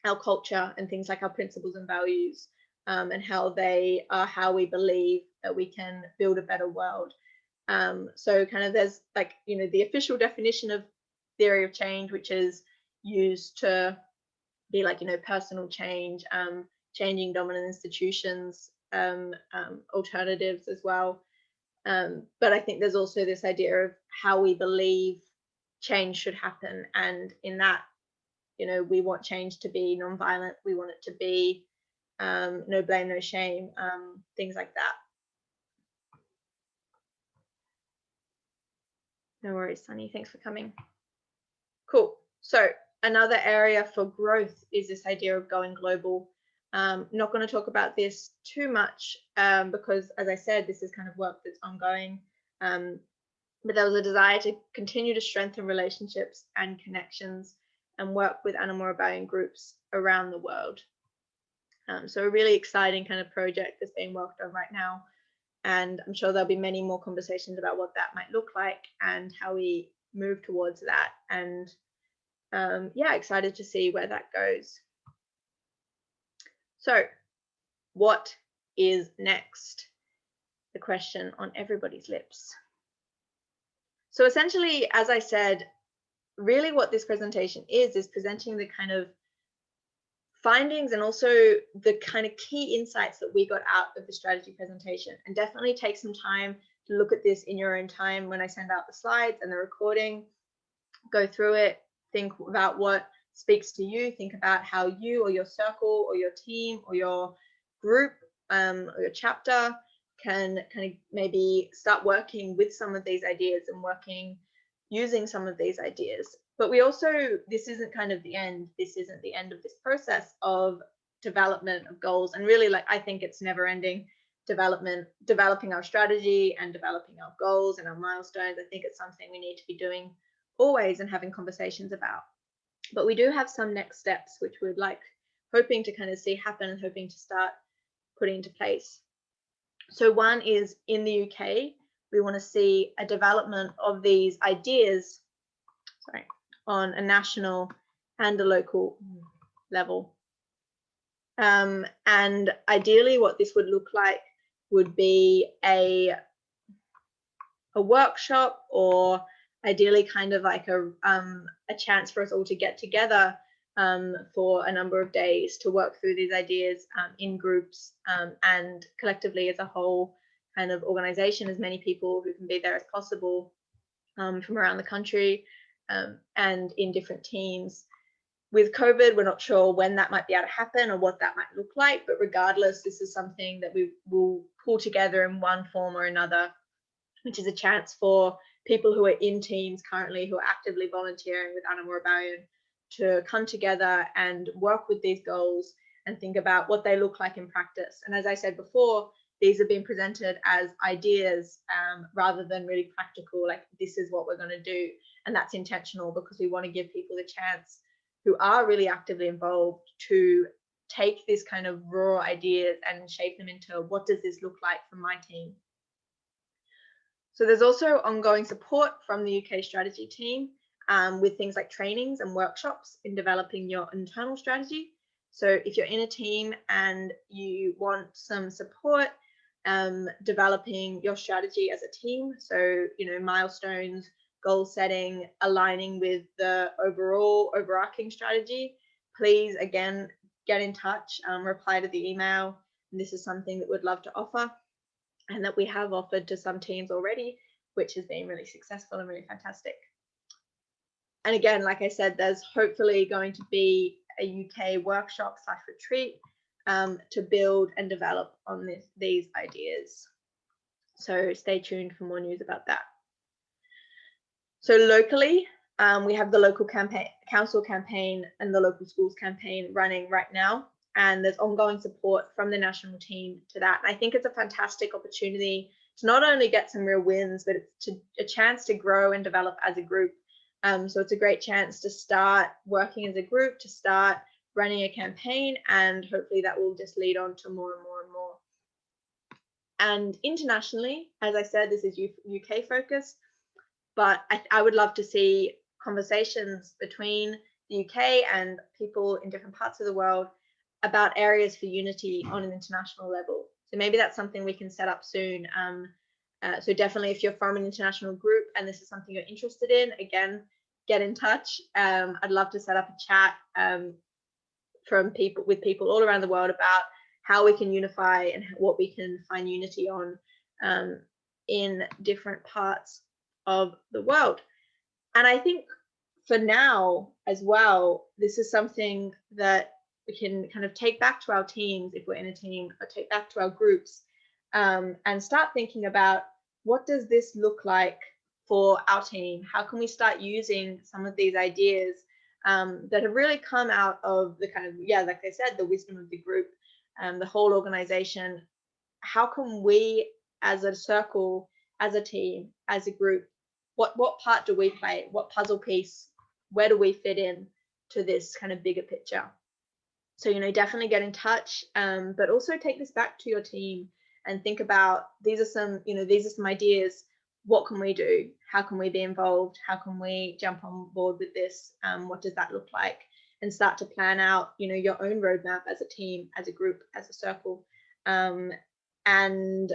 our culture and things like our principles and values, and how they are how we believe that we can build a better world. So kind of there's like, you know, the official definition of theory of change, which is used to be like, you know, personal change, changing dominant institutions, alternatives as well. But I think there's also this idea of how we believe change should happen, and in that, you know, we want change to be non-violent. We want it to be no blame, no shame, things like that. No worries, Sunny. Thanks for coming. Cool. So another area for growth is this idea of going global. Not going to talk about this too much because, as I said, this is kind of work that's ongoing. But there was a desire to continue to strengthen relationships and connections and work with Animal Rebellion groups around the world. So a really exciting kind of project that's being worked on right now. And I'm sure there'll be many more conversations about what that might look like and how we move towards that. And yeah, excited to see where that goes. So what is next? The question on everybody's lips. So essentially, as I said, really what this presentation is presenting the kind of findings and also the kind of key insights that we got out of the strategy presentation. And definitely take some time to look at this in your own time when I send out the slides and the recording. Go through it, think about what speaks to you, think about how you or your circle or your team or your group or your chapter can kind of maybe start working with some of these ideas and using some of these ideas. But we also, this isn't kind of the end. This isn't the end of this process of development of goals. And really, like, I think it's never ending developing our strategy and developing our goals and our milestones. I think it's something we need to be doing always and having conversations about. But we do have some next steps, which we'd like, hoping to kind of see happen and hoping to start putting into place. So one is in the UK, we want to see a development of these ideas, on a national and a local level. And ideally what this would look like would be a workshop, or ideally kind of like a chance for us all to get together for a number of days to work through these ideas in groups and collectively as a whole kind of organization, as many people who can be there as possible from around the country and in different teams. With COVID, we're not sure when that might be able to happen or what that might look like, but regardless, this is something that we will pull together in one form or another, which is a chance for people who are in teams currently, who are actively volunteering with Animal Rebellion, to come together and work with these goals and think about what they look like in practice. And as I said before, these have been presented as ideas rather than really practical, like this is what we're going to do. And that's intentional because we want to give people the chance who are really actively involved to take this kind of raw ideas and shape them into what does this look like for my team. So there's also ongoing support from the UK strategy team with things like trainings and workshops in developing your internal strategy. So if you're in a team and you want some support developing your strategy as a team, so milestones, goal setting, aligning with the overall overarching strategy, please again get in touch, reply to the email. And this is something that we'd love to offer and that we have offered to some teams already, which has been really successful and really fantastic. And again, like I said, there's hopefully going to be a UK workshop/retreat to build and develop on these ideas. So stay tuned for more news about that. So locally, we have the local council campaign and the local schools campaign running right now. And there's ongoing support from the national team to that. And I think it's a fantastic opportunity to not only get some real wins, but it's a chance to grow and develop as a group. So it's a great chance to start working as a group, to start running a campaign, and hopefully that will just lead on to more and more and more. And internationally, as I said, this is UK focused, but I would love to see conversations between the UK and people in different parts of the world about areas for unity on an international level. So maybe that's something we can set up soon. So definitely if you're from an international group and this is something you're interested in, again, get in touch. I'd love to set up a chat with people all around the world about how we can unify and what we can find unity on in different parts of the world. And I think for now as well, this is something that we can kind of take back to our teams if we're in a team, or take back to our groups and start thinking about what does this look like for our team? How can we start using some of these ideas that have really come out of the kind of, like I said, the wisdom of the group, the whole organization. How can we as a circle, as a team, as a group, what part do we play? What puzzle piece, where do we fit in to this kind of bigger picture? So, definitely get in touch, but also take this back to your team and think about, these are some ideas. What can we do? How can we be involved? How can we jump on board with this? What does that look like? And start to plan out, your own roadmap as a team, as a group, as a circle, and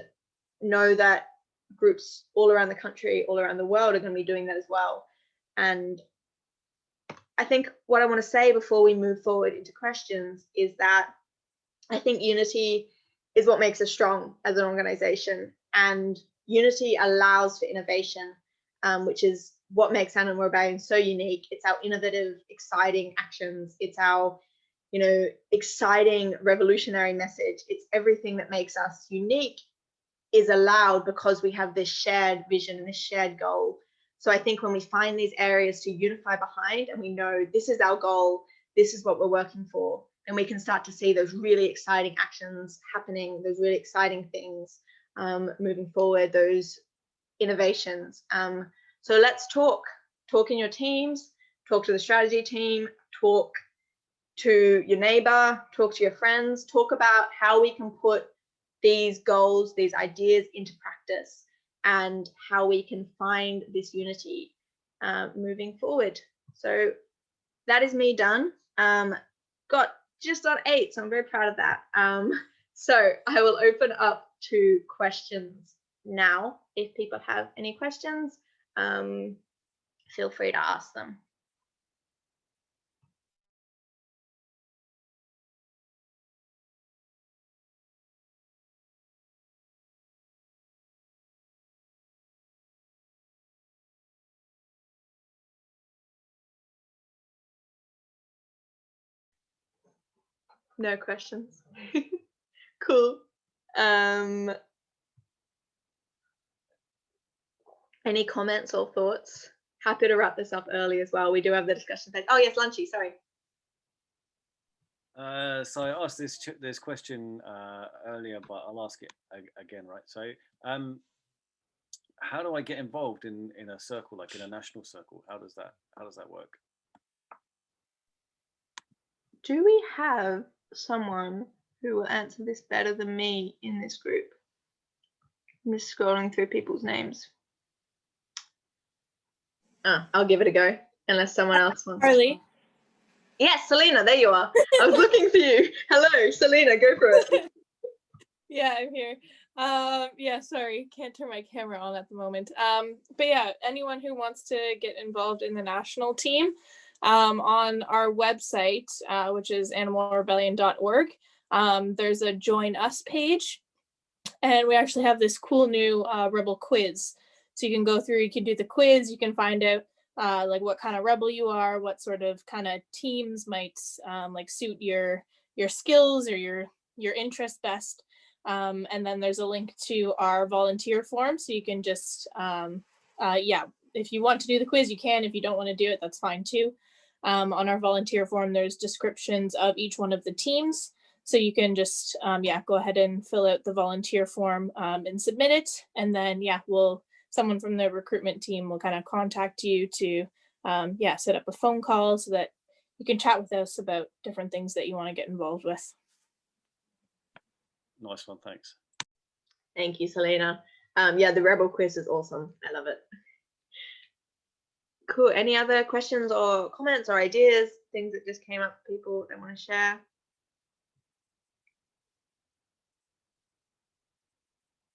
know that groups all around the country, all around the world are going to be doing that as well. And I think what I want to say before we move forward into questions is that I think unity is what makes us strong as an organization, and unity allows for innovation, which is what makes Animal Rebellion so unique. It's our innovative, exciting actions. It's our, exciting, revolutionary message. It's everything that makes us unique is allowed because we have this shared vision and this shared goal. So I think when we find these areas to unify behind, and we know this is our goal, this is what we're working for, then we can start to see those really exciting actions happening, those really exciting things moving forward, those innovations. So let's talk in your teams, talk to the strategy team, talk to your neighbor, talk to your friends, talk about how we can put these goals, these ideas into practice, and how we can find this unity moving forward. So that is me done. Got just on 8, so I'm very proud of that. So I will open up to questions now. If people have any questions, feel free to ask them. No questions. Cool. Any comments or thoughts? Happy to wrap this up early as well. We do have the discussion phase. Oh yes, Lunchy, sorry. So I asked this question earlier, but I'll ask it again, right? So how do I get involved in a circle, like in a national circle? How does that work? Do we have someone who will answer this better than me in this group? I'm just scrolling through people's names. I'll give it a go, unless someone else wants. Harley. Yes, Selena, there you are. I was looking for you. Hello, Selena, go for it. Yeah, I'm here. Yeah, sorry, can't turn my camera on at the moment. But yeah, anyone who wants to get involved in the national team, on our website, which is animalrebellion.org, there's a Join Us page, and we actually have this cool new Rebel quiz. So you can go through, you can do the quiz, you can find out like what kind of rebel you are, what sort of kind of teams might like suit your skills or your interest best. And then there's a link to our volunteer form, so you can just yeah, if you want to do the quiz, you can. If you don't want to do it, that's fine too. On our volunteer form, there's descriptions of each one of the teams, so you can just yeah, go ahead and fill out the volunteer form and submit it, and then yeah, someone from the recruitment team will kind of contact you to yeah, set up a phone call so that you can chat with us about different things that you want to get involved with. Nice one, thanks. Thank you, Selena. Yeah, the Rebel quiz is awesome. I love it. Cool. Any other questions or comments or ideas, things that just came up for people that want to share?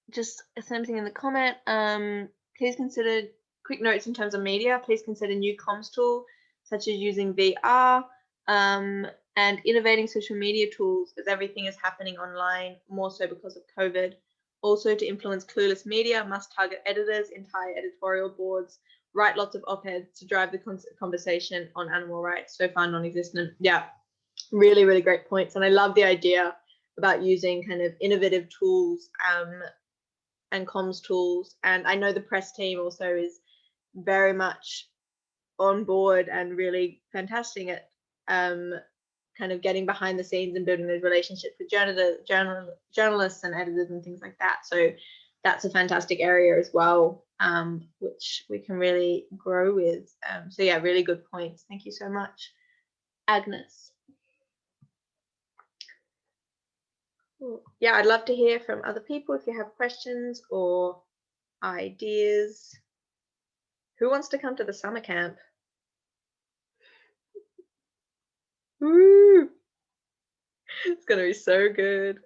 Just something in the comment. Please consider quick notes in terms of media. Please consider new comms tool such as using VR and innovating social media tools, as everything is happening online, more so because of COVID. Also, to influence clueless media, must target editors, entire editorial boards, write lots of op-eds to drive the conversation on animal rights. So far non-existent. Yeah, really, really great points. And I love the idea about using kind of innovative tools and comms tools. And I know the press team also is very much on board and really fantastic at kind of getting behind the scenes and building those relationships with journalists and editors and things like that. So that's a fantastic area as well, which we can really grow with. So yeah, really good points. Thank you so much, Agnes. Cool. Yeah, I'd love to hear from other people if you have questions or ideas. Who wants to come to the summer camp? Woo! It's gonna be so good.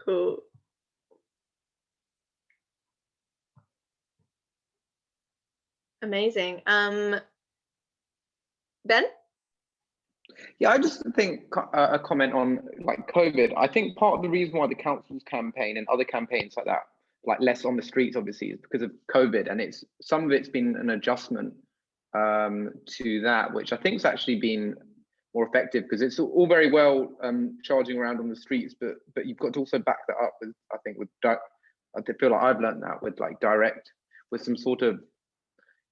Cool. Amazing. Ben? Yeah, I just think a comment on like COVID. I think part of the reason why the council's campaign and other campaigns like that, like less on the streets, obviously, is because of COVID, and some of it's been an adjustment to that, which I think has actually been more effective, because it's all very well charging around on the streets, but you've got to also back that up with, I think, I feel like I've learned that with like direct, with some sort of,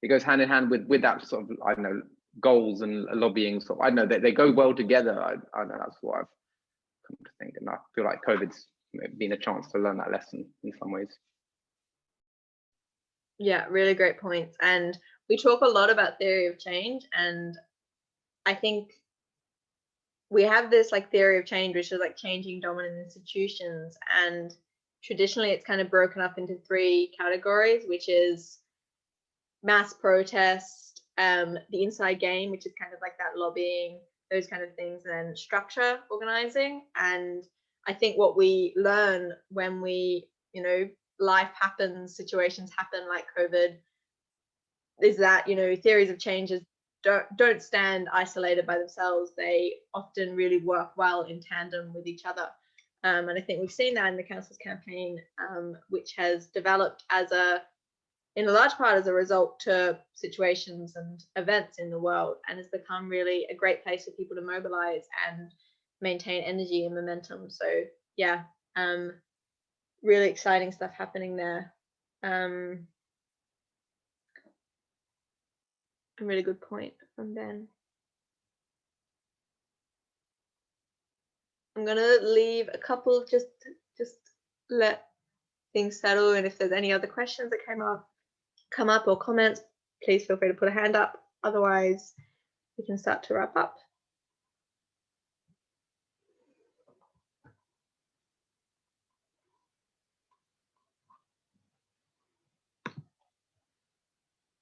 it goes hand in hand with that sort of, I don't know, goals and lobbying. So I know that they go well together. I know that's what I've come to think, and I feel like COVID's been a chance to learn that lesson in some ways. Yeah, really great points. And we talk a lot about theory of change, and I think we have this like theory of change, which is like changing dominant institutions, and traditionally it's kind of broken up into 3 categories, which is mass protest, the inside game, which is kind of like that lobbying, those kind of things, and then structure organizing. And I think what we learn when we, you know, life happens, situations happen like COVID, is that, you know, theories of changes don't stand isolated by themselves. They often really work well in tandem with each other. And I think we've seen that in the council's campaign, which has developed in a large part as a result to situations and events in the world, and has become really a great place for people to mobilize and maintain energy and momentum. So yeah, really exciting stuff happening there. A really good point from Ben. I'm gonna leave a couple, just let things settle, and if there's any other questions that come up or comments, please feel free to put a hand up. Otherwise, we can start to wrap up.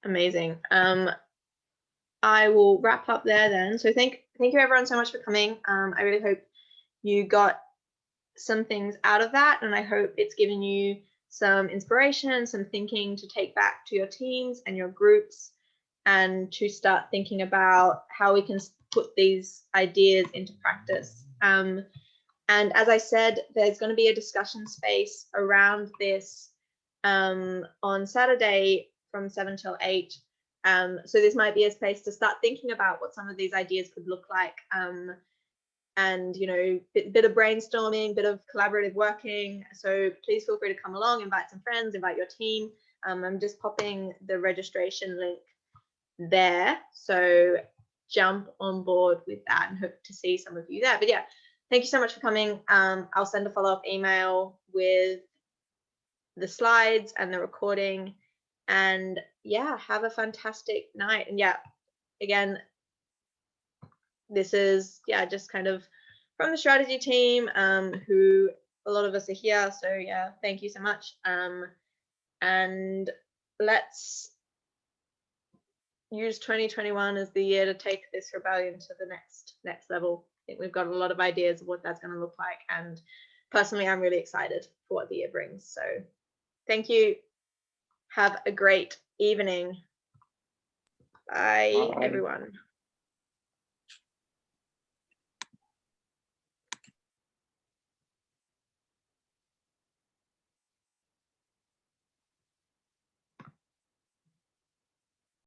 Amazing. I will wrap up there then. So thank you everyone so much for coming. I really hope you got some things out of that, and I hope it's given you some inspiration, some thinking to take back to your teams and your groups, and to start thinking about how we can put these ideas into practice. And as I said, there's going to be a discussion space around this on Saturday from 7 till 8. So this might be a space to start thinking about what some of these ideas could look like. And, you know, bit of brainstorming, bit of collaborative working. So please feel free to come along, invite some friends, invite your team. I'm just popping the registration link there. So jump on board with that, and hope to see some of you there. But yeah, thank you so much for coming. I'll send a follow-up email with the slides and the recording. And yeah, have a fantastic night. And yeah, again, this is, yeah, just kind of from the strategy team, who a lot of us are here. So yeah, thank you so much. And let's use 2021 as the year to take this rebellion to the next level. I think we've got a lot of ideas of what that's going to look like. And personally, I'm really excited for what the year brings. So thank you. Have a great evening. Bye. Everyone.